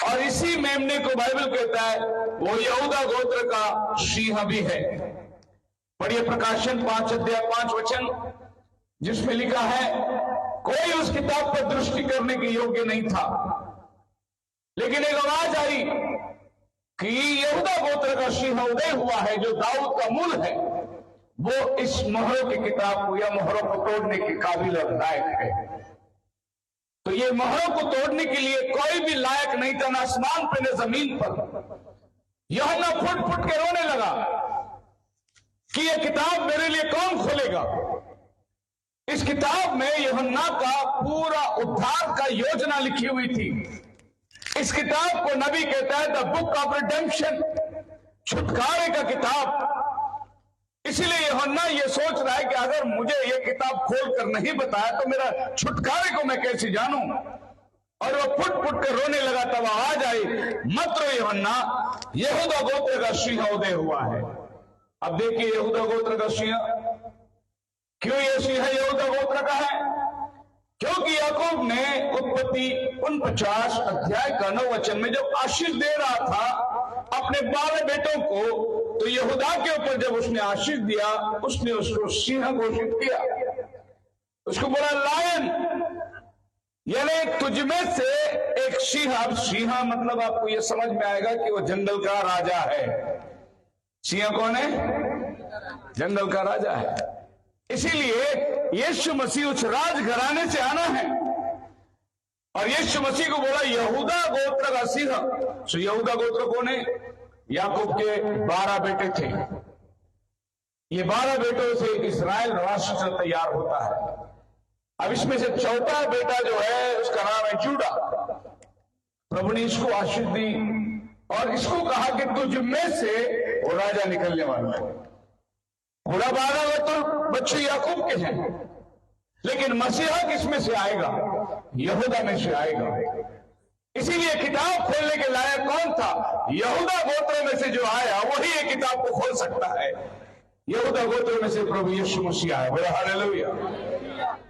और इसी मेमने को बाइबल कहता है वो यहूदा गोत्र का सिंह भी है। पढ़िए प्रकाशन 5 अध्याय 5 वचन, जिसमें लिखा है कोई उस किताब पर दृष्टि करने के योग्य नहीं था, लेकिन एक आवाज आई कि यहूदा गोत्र का सिंह उदय हुआ है जो दाऊद का मूल है। वो इस मोहरों की किताब को या मोहरों को तोड़ने के काबिल और लायक है। तो ये मोहरों को तोड़ने के लिए कोई भी लायक नहीं था, न आसमान पे न जमीन पर। यूहन्ना फुट फुट के रोने लगा कि ये किताब मेरे लिए कौन खोलेगा। इस किताब में यूहन्ना का पूरा उद्धार का योजना लिखी हुई थी। इस किताब को नबी कहता है द बुक ऑफ रिडेम्पशन, छुटकारे का किताब। इसीलिए यूहन्ना ये सोच रहा है कि अगर मुझे ये किताब खोलकर नहीं बताया तो मेरा छुटकारे को मैं कैसे जानूं। और वो फुट फुट कर रोने लगा। तब आवाज आई मत रो यूहन्ना, यहूदा गोत्र का सिंह उदय हुआ है। अब देखिए यहूदा गोत्र का सिंह, क्यों यह सिंह यहूदा गोत्र का है? क्योंकि याकूब ने उत्पत्ति 49 अध्याय का 9 वचन में जब आशीष दे रहा था अपने 12 बेटों को, तो यहूदा के ऊपर जब उसने आशीष दिया उसने उसको सिंह घोषित किया। उसको बोला लायन, यानी तुझ में से एक सिंह। अब सिंह मतलब आपको यह समझ में आएगा कि वो जंगल का राजा है। सिंह कौन है? जंगल का राजा है। इसीलिए यीशु मसीह उस राजघराने से आना है। और यीशु मसीह को बोला यहूदा गोत्र का सिंह। तो यहूदा गोत्र कौन है? याकूब के 12 बेटे थे। ये 12 बेटों से इस्राएल राष्ट्र तैयार होता है। अब इसमें से चौथा बेटा जो है उसका नाम है जूडा। प्रभु ने इसको आशीष दी और इसको कहा कि तुझ में से वो राजा निकलने वाला है। घोड़ा 12 गोत्र बच्चे याकूब के हैं, लेकिन मसीहा किसमें से आएगा? यहूदा में से आएगा। इसीलिए किताब खोलने के लायक कौन था? यहूदा गोत्र में से जो आया वही ये किताब को खोल सकता है। यहूदा गोत्र में से प्रभु यीशु मसीह आया। बोला हालेलुया।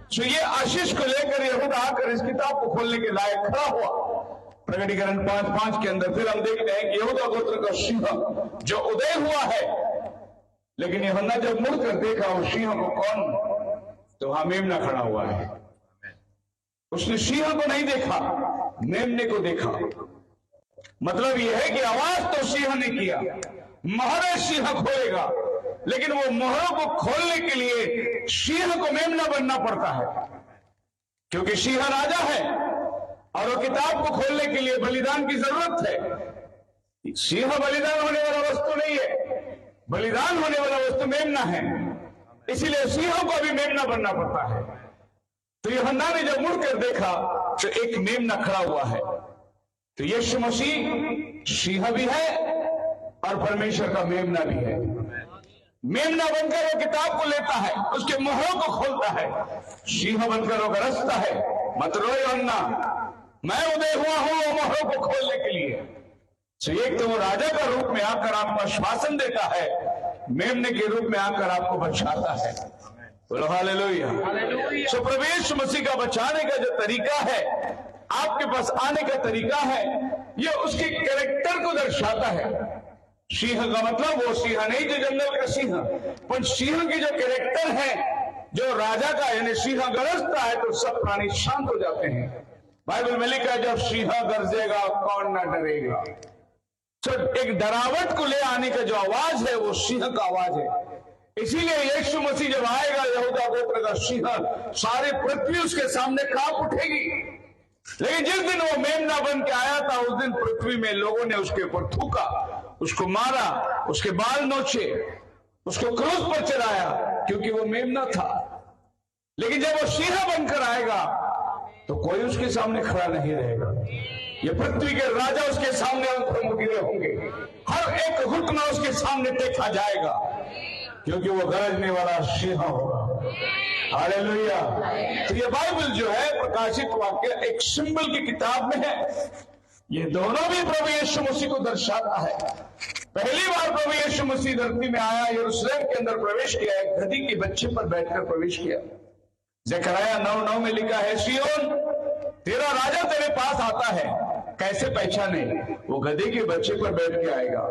तो ये आशीष को लेकर यहूदा आकर इस किताब को खोलने के लायक खड़ा हुआ। प्रकटीकरण 5:5 के अंदर फिर हम देखते हैं कि यहूदा गोत्र का सिंह जो उदय हुआ है, लेकिन यूहन्ना जब मुड़कर देखा उस सिंह को, कौन? तो वहां मेमना खड़ा हुआ है। उसने सिंह को नहीं देखा, मेमने को देखा। मतलब यह है कि आवाज तो सिंह ने किया, मोहर सिंह खोलेगा, लेकिन वो मोहरों को खोलने के लिए सिंह को मेमना बनना पड़ता है, क्योंकि सिंह राजा है और वो किताब को खोलने के लिए बलिदान की जरूरत है। सिंह बलिदान होने वाला वस्तु नहीं है, बलिदान होने वाला वस्तु मेमना है, इसीलिए सिंह को भी मेमना बनना पड़ता है। तो यूहन्ना ने जब मुड़कर देखा तो एक मेमना खड़ा हुआ है। तो यीशु मसीह सिंह भी है और परमेश्वर का मेमना भी है। मेमना बनकर वो किताब को लेता है, उसके मोहरों को खोलता है। सिंह बनकर वो गरजता है, मत रो यूहन्ना, मैं उदय हुआ हूं वो मोहरों को खोलने के लिए। तो एक तो वो राजा का रूप में आकर आपको आश्वासन देता है, मेमने के रूप में आकर आपको बचाता है। बोलो हालेलुया। सो प्रभु यीशु मसीह का बचाने का जो तरीका है, आपके पास आने का तरीका है, ये उसके कैरेक्टर को दर्शाता है। सिंह का मतलब वो सिंह नहीं जो जंगल का सिंह, पर सिंह की जो कैरेक्टर है, जो राजा का, यानी सिंह गरजता है तो सब प्राणी शांत हो जाते हैं। बाइबल में लिखा है जब सिंह गरजेगा कौन ना डरेगा। तो एक डरावट को ले आने का जो आवाज है वो सिंह का आवाज है। इसीलिए यीशु मसीह जब आएगा, यहूदा गोत्र का सिंह, सारी पृथ्वी उसके सामने कांप उठेगी। लेकिन जिस दिन वो मेमना बन के आया था, उस दिन पृथ्वी में लोगों ने उसके ऊपर थूका, उसको मारा, उसके बाल नोचे, उसको क्रूस पर चढ़ाया, क्योंकि वो मेमना था। लेकिन जब वो सिंह बनकर आएगा तो कोई उसके सामने खड़ा नहीं रहेगा। ये पृथ्वी के राजा उसके सामने गिरे होंगे, हर एक घुटना उसके सामने टेका जाएगा, क्योंकि वो गरजने वाला सिंह होगा। हालेलुया। तो ये बाइबल जो है प्रकाशित वाक्य एक सिंबल की किताब में है। ये दोनों भी प्रभु यीशु मसीह को दर्शाता है। पहली बार प्रभु यीशु मसीह धरती में आया, यरूशलेम के अंदर प्रवेश किया, एक गधी के बच्चे पर बैठकर प्रवेश किया। ज़करिया 9:9 में लिखा है, सियोन तेरा राजा तेरे पास आता है, कैसे पहचाने? वो गधे के बच्चे पर बैठ के आएगा।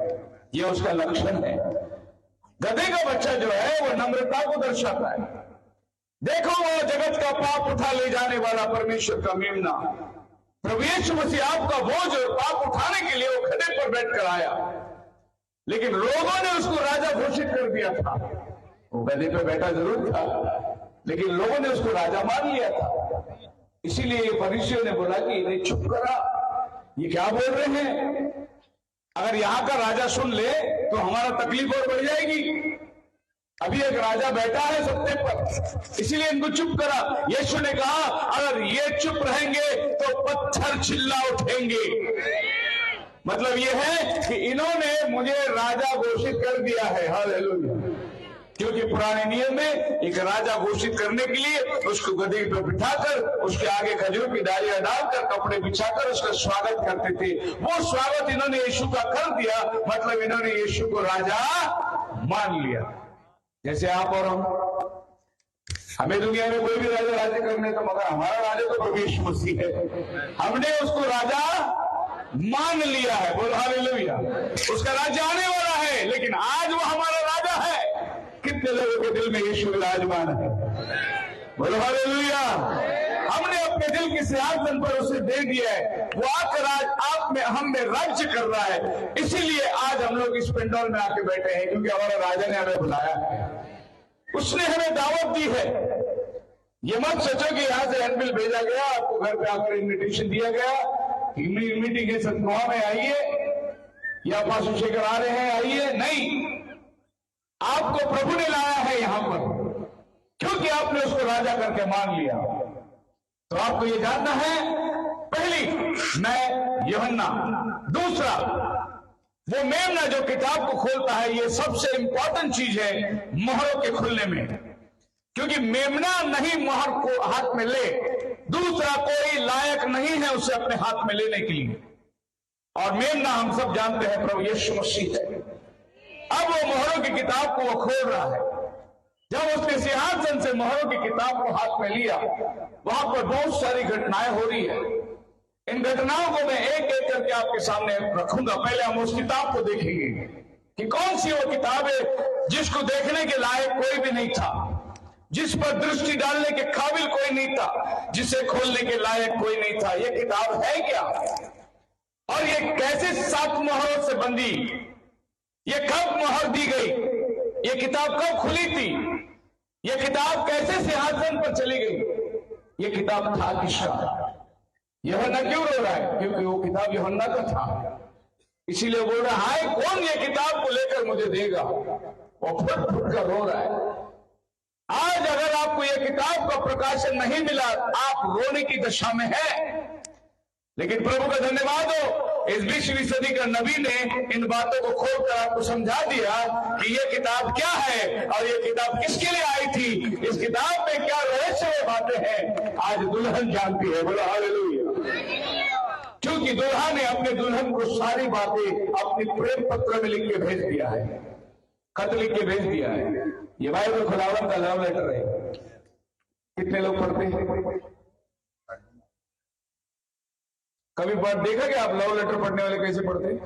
ये उसका लक्षण है। गधे का बच्चा जो है वो नम्रता को दर्शाता है। देखो वो जगत का पाप उठा ले जाने वाला परमेश्वर का मेमना, प्रभु यीशु मसीह आपका बोझ और पाप उठाने के लिए वो गधे पर बैठकर आया। लेकिन लोगों ने उसको राजा घोषित कर दिया था। वो गधे पर बैठा जरूर था, लेकिन लोगों ने उसको राजा मान लिया था। इसीलिए फरीसियों ने बोला कि इन्हें चुप करा, ये क्या बोल रहे हैं? अगर यहां का राजा सुन ले तो हमारा तकलीफ और बढ़ जाएगी। अभी एक राजा बैठा है सत्ते पर, इसीलिए इनको चुप करा। यीशु ने कहा अगर ये चुप रहेंगे तो पत्थर चिल्ला उठेंगे। मतलब ये है कि इन्होंने मुझे राजा घोषित कर दिया है। हालेलुया। क्योंकि पुराने नियम में एक राजा घोषित करने के लिए उसको गधे पर बिठाकर, उसके आगे खजूर की डालियां डालकर, कपड़े बिछाकर उसका स्वागत करते थे। वो स्वागत इन्होंने यीशु का कर दिया, मतलब इन्होंने यीशु को राजा मान लिया। जैसे आप और हमें दुनिया में कोई भी राजा राज्य करने तो, मगर हमारा राजा तो प्रभु यीशु मसीह है। हमने उसको राजा मान लिया है। बोलो हालेलुया। उसका राज्य आने वाला है, लेकिन आज वो हमारा राजा है। कितने लोगों के दिल में यीशु विराजमान है? बोलो हालेलुया। हमने अपने दिल के सिंहासन पर उसे दे दिया है। वो आकर आज आप में, हम में राज्य कर रहा है। इसीलिए आज हम लोग इस पंडाल में आके बैठे हैं, क्योंकि हमारा राजा ने हमें बुलाया है, उसने हमें दावत दी है। ये मत सोचो कि यहां से हैंडबिल भेजा गया, आपको घर पे आकर इन्विटेशन दिया गया, मीटिंग के सत्संग में आइए, या पास्टर शेखर आ रहे हैं आइए। नहीं, आपको प्रभु ने लाया है यहां पर, क्योंकि आपने उसको राजा करके मान लिया। तो आपको ये जानना है, पहली मैं यूहन्ना, दूसरा वो मेमना जो किताब को खोलता है। ये सबसे इंपॉर्टेंट चीज है मोहरों के खुलने में। क्योंकि मेमना नहीं मोहर को हाथ में ले, दूसरा कोई लायक नहीं है उसे अपने हाथ में लेने के लिए। और मेमना हम सब जानते हैं प्रभु यीशु मसीह है। अब वो मोहरों की किताब को वो खोल रहा है। जब उसने सिंहासन से मोहरों की किताब को हाथ में लिया, वहां पर बहुत सारी घटनाएं हो रही है। इन घटनाओं को मैं एक एक करके आपके सामने रखूंगा। पहले हम उस किताब को देखेंगे कि कौन सी वो किताब है जिसको देखने के लायक कोई भी नहीं था, जिस पर दृष्टि डालने के काबिल कोई नहीं था, जिसे खोलने के लायक कोई नहीं था। ये किताब है क्या, और ये कैसे 7 मोहरों से बंधी, ये कब मोहर दी गई, ये किताब कब खुली थी, ये किताब कैसे सिंहासन पर चली गई। ये किताब था किसका? यूहन्ना क्यों रो रहा है? क्योंकि वो किताब यूहन्ना का था, इसीलिए बोल रहा है कौन ये किताब को लेकर मुझे देगा। वो फुट फुट कर रो रहा है। आज अगर आपको ये किताब का प्रकाशन नहीं मिला, आप रोने की दशा में हैं। लेकिन प्रभु का धन्यवाद हो, इस 20वीं सदी का नबी ने इन बातों को खोलकर आपको समझा दिया कि ये किताब क्या है और ये किताब किसके लिए आई थी, इस किताब में क्या रहस्यमय बातें हैं, आज दुल्हन जानती है। बोलो हालेलुया। क्योंकि दुल्हा ने अपने दुल्हन को सारी बातें अपने प्रेम पत्र में लिख के भेज दिया है, खत लिख के भेज दिया है। ये बाइबल खुदावंत का लव लेटर है। कितने लोग पढ़ते हैं? कभी देखा क्या आप लव लेटर पढ़ने वाले कैसे पढ़ते हैं?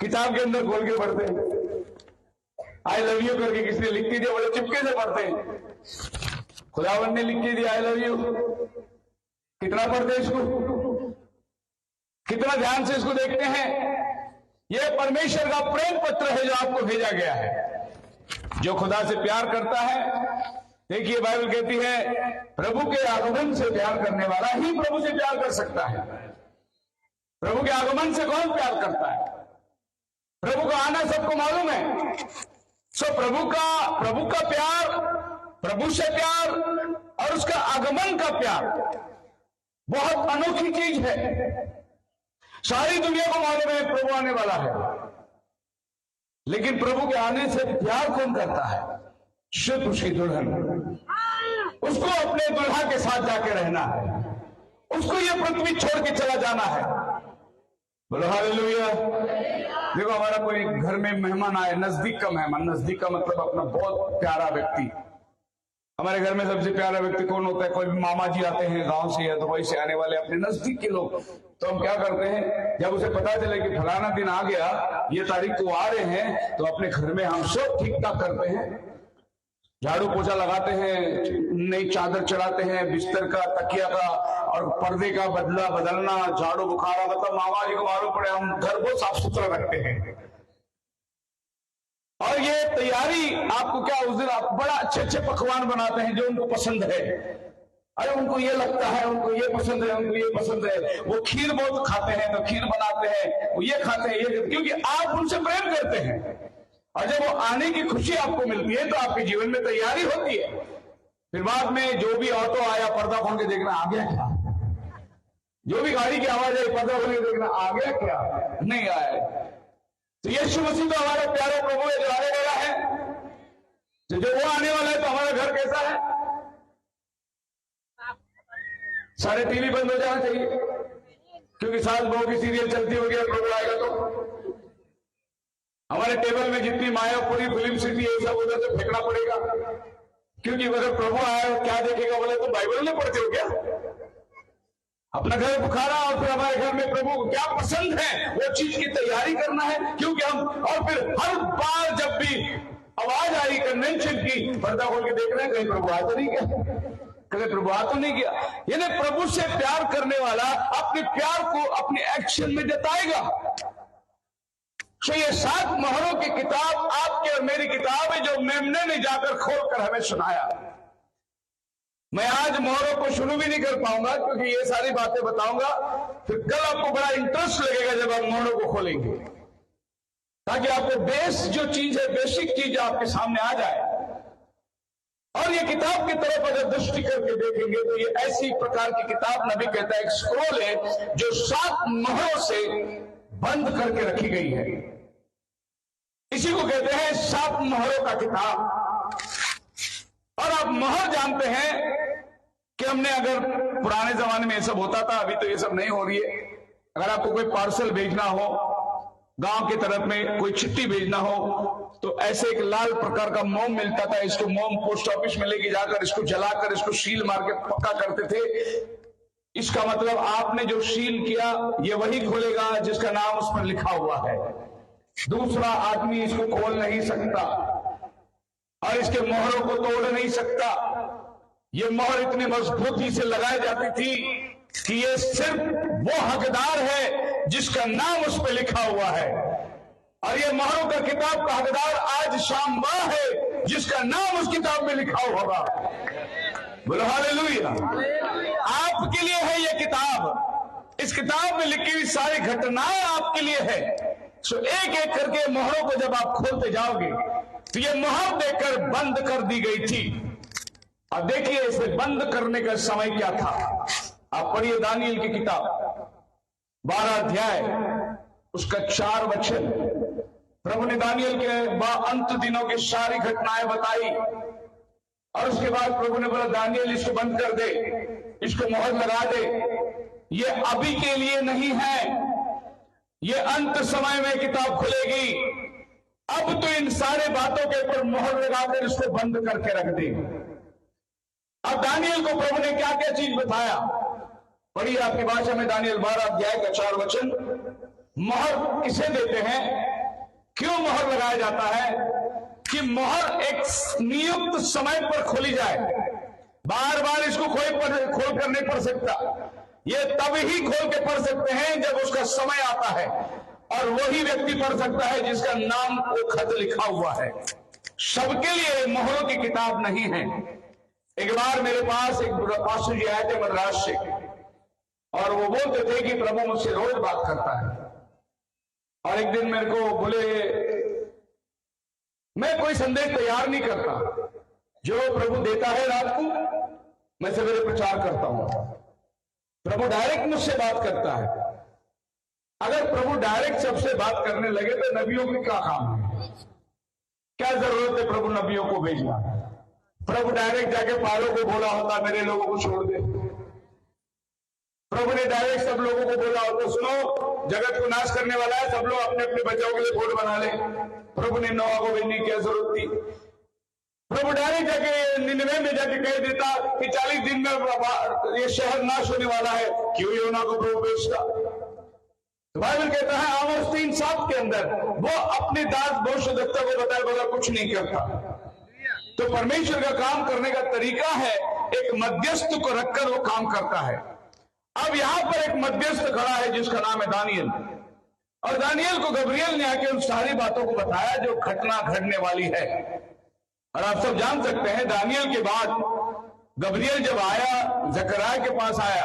किताब के अंदर खोल के पढ़ते हैं। आई लव यू करके किसने लिख के दिया, बोले चुपके से पढ़ते हैं। खुदावन ने लिख के दिया आई लव यू। कितना पढ़ते हैं इसको, कितना ध्यान से इसको देखते हैं। यह परमेश्वर का प्रेम पत्र है जो आपको भेजा गया है। जो खुदा से प्यार करता है, देखिए बाइबल कहती है प्रभु के आगमन से प्यार करने वाला ही प्रभु से प्यार कर सकता है। प्रभु के आगमन से कौन प्यार करता है? प्रभु का आना सबको मालूम है। सो प्रभु का प्यार, प्रभु से प्यार और उसका आगमन का प्यार बहुत अनोखी चीज है। सारी दुनिया को मालूम है प्रभु आने वाला है, लेकिन प्रभु के आने से प्यार कौन करता है? सिर्फ उसकी दुल्हन। उसको अपने दुल्हा के साथ जाके रहना है, उसको ये पृथ्वी छोड़ के चला जाना है। बोलो हालेलुया। देखो हमारा कोई घर में मेहमान आए, नजदीक का मेहमान, नजदीक का मतलब अपना बहुत प्यारा व्यक्ति। हमारे घर में सबसे प्यारा व्यक्ति कौन होता है? कोई भी मामा जी आते हैं गांव से या दुबई से आने वाले अपने नजदीक के लोग, तो हम क्या करते हैं, जब उसे पता चले कि फलाना दिन आ गया, ये तारीख को आ रहे हैं, तो अपने घर में हम सब ठीक ठाक करते हैं। झाड़ू पोछा लगाते हैं, नई चादर चढ़ाते हैं, बिस्तर का, तकिया का और पर्दे का बदलना, झाड़ू बुखारा, मतलब मामा जी को मालूम पड़े हम घर को साफ सुथरा रखते हैं। और ये तैयारी आपको क्या, उस दिन आप बड़ा अच्छे पकवान बनाते हैं जो उनको पसंद है। अरे उनको ये लगता है, उनको ये पसंद है, उनको ये पसंद है। वो खीर बहुत खाते हैं तो खीर बनाते हैं, वो ये खाते हैं, ये, क्योंकि आप उनसे प्रेम करते हैं। और जब वो आने की खुशी आपको मिलती है तो आपके जीवन में तैयारी होती है। फिर बाद में जो भी ऑटो आया पर्दा खोल के देखना आ गया क्या, जो भी गाड़ी की आवाज आई पर्दा खोल के देखना आ गया क्या, नहीं आया। तो यीशु मसीह तो हमारा प्यारा प्रभु है जो आने वाला है। तो जो वो आने वाला है तो हमारा घर कैसा है? सारे टीवी बंद हो जाना चाहिए, क्योंकि सास बहू की सीरियल चलती होगी और प्रभु आएगा तो हमारे टेबल में जितनी मायापुरी फिल्म सिटी ये सब उधर से फेंकना पड़ेगा। क्योंकि अगर प्रभु आया क्या देखेगा, बोले तो बाइबल नहीं पढ़ते हो क्या? अपना घर बुखारा और फिर हमारे घर में प्रभु को क्या पसंद है वो चीज की तैयारी करना है। क्योंकि हम, और फिर हर बार जब भी आवाज आई कन्वेंशन की, पर्दा खोल के देख रहे हैं कहीं प्रभु आ तो नहीं गया, कहीं प्रभु आ तो नहीं गया। यानी प्रभु से प्यार करने वाला अपने प्यार को अपने एक्शन में जताएगा। तो ये 7 मोहरों की किताब आपके और मेरी किताब है जो मेमने ने जाकर खोलकर हमें सुनाया। मैं आज मोहरों को शुरू भी नहीं कर पाऊंगा क्योंकि ये सारी बातें बताऊंगा, फिर कल आपको बड़ा इंटरेस्ट लगेगा जब आप मोहरों को खोलेंगे, ताकि आपको बेस जो चीज है, बेसिक चीज आपके सामने आ जाए। और ये किताब की तरफ अगर दृष्टि करके देखेंगे तो ये ऐसी प्रकार की किताब, नबी कहता है एक स्क्रोल है जो 7 मोहरों से बंद करके रखी गई है। इसी को कहते हैं 7 मोहरों का किताब। और आप मोहर जानते हैं कि हमने, अगर पुराने जमाने में ये सब होता था, अभी तो ये सब नहीं हो रही है। अगर आपको कोई पार्सल भेजना हो, गांव की तरफ में कोई चिट्ठी भेजना हो, तो ऐसे एक लाल प्रकार का मोम मिलता था। इसको मोम पोस्ट ऑफिस में लेके जाकर इसको जलाकर इसको सील मार के पक्का करते थे। इसका मतलब आपने जो सील किया ये वही खोलेगा जिसका नाम उस पर लिखा हुआ है। दूसरा आदमी इसको खोल नहीं सकता और इसके मोहरों को तोड़ नहीं सकता। ये मोहर इतनी मजबूती से लगाई जाती थी कि ये सिर्फ वो हकदार है जिसका नाम उस पर लिखा हुआ है। और ये मोहरों का किताब का हकदार आज शाम वह है जिसका नाम उस किताब में लिखा हुआ होगा। बोलो हालेलुया। आपके लिए है ये किताब। इस किताब में लिखी हुई सारी घटनाएं आपके लिए है। सो एक एक करके मोहरों को जब आप खोलते जाओगे तो ये मोहर देकर बंद कर दी गई थी। अब देखिए इसे बंद करने का समय क्या था। आप पढ़िए दानियल की किताब 12 अध्याय उसका 4 वचन। प्रभु ने दानियल के अंत दिनों की सारी घटनाएं बताई और उसके बाद प्रभु ने बोला दानियल इसको बंद कर दे, इसको मोहर लगा दे। ये अभी के लिए नहीं है, ये अंत समय में किताब खुलेगी। अब तो इन सारे बातों के ऊपर मोहर लगाकर इसको बंद करके रख दे। अब दानियल को प्रभु ने क्या क्या चीज बताया, पढ़िए आपकी भाषा में दानियल 12 अध्याय का 4 वचन। मोहर किसे देते हैं, क्यों मोहर लगाया जाता है? कि मोहर एक नियुक्त समय पर खोली जाए। बार बार इसको खोल कर नहीं पढ़ सकता। ये तब ही खोल के पढ़ सकते हैं जब उसका समय आता है, और वही व्यक्ति पढ़ सकता है जिसका नाम वो खत लिखा हुआ है। सबके लिए मोहरों की किताब नहीं है। एक बार मेरे पास एक पास्टर जी आए थे मद्रास से, और वो बोलते थे कि प्रभु मुझसे रोज बात करता है। और एक दिन मेरे को बोले मैं कोई संदेश तैयार नहीं करता, जो प्रभु देता है रात को मैं सवेरे प्रचार करता हूं। प्रभु डायरेक्ट मुझसे बात करता है। अगर प्रभु डायरेक्ट सबसे बात करने लगे तो नबियों की क्या काम है? क्या जरूरत है प्रभु नबियों को भेजना? प्रभु डायरेक्ट जाके पालों को बोला होता मेरे लोगों को छोड़ दे। प्रभु ने डायरेक्ट सब लोगों को बोला होता सुनो जगत को नाश करने वाला है, सब लोग अपने अपने बचाव के लिए बोर्ड बना ले। प्रभु ने नोआ को भेजने की क्या जरूरत थी? प्रभु डायरेक्ट जाके निनवे में जाके कह देता कि 40 दिन में ये शहर नाश होने वाला है, क्यों योना को प्रभु भेजता? तो बाइबल कहता है आमोस 3:7 के अंदर वो अपने दास भविष्यद्वक्ता को बताए बगैर कुछ नहीं करता। तो परमेश्वर का काम करने का तरीका है एक मध्यस्थ को रखकर वो काम करता है। अब यहां पर एक मध्यस्थ खड़ा है जिसका नाम है दानियल, और दानियल को गब्रियल ने आके उन सारी बातों को बताया जो घटना घटने वाली है। और आप सब जान सकते हैं दानियल के बाद गब्रियल जब आया जकरिया के पास आया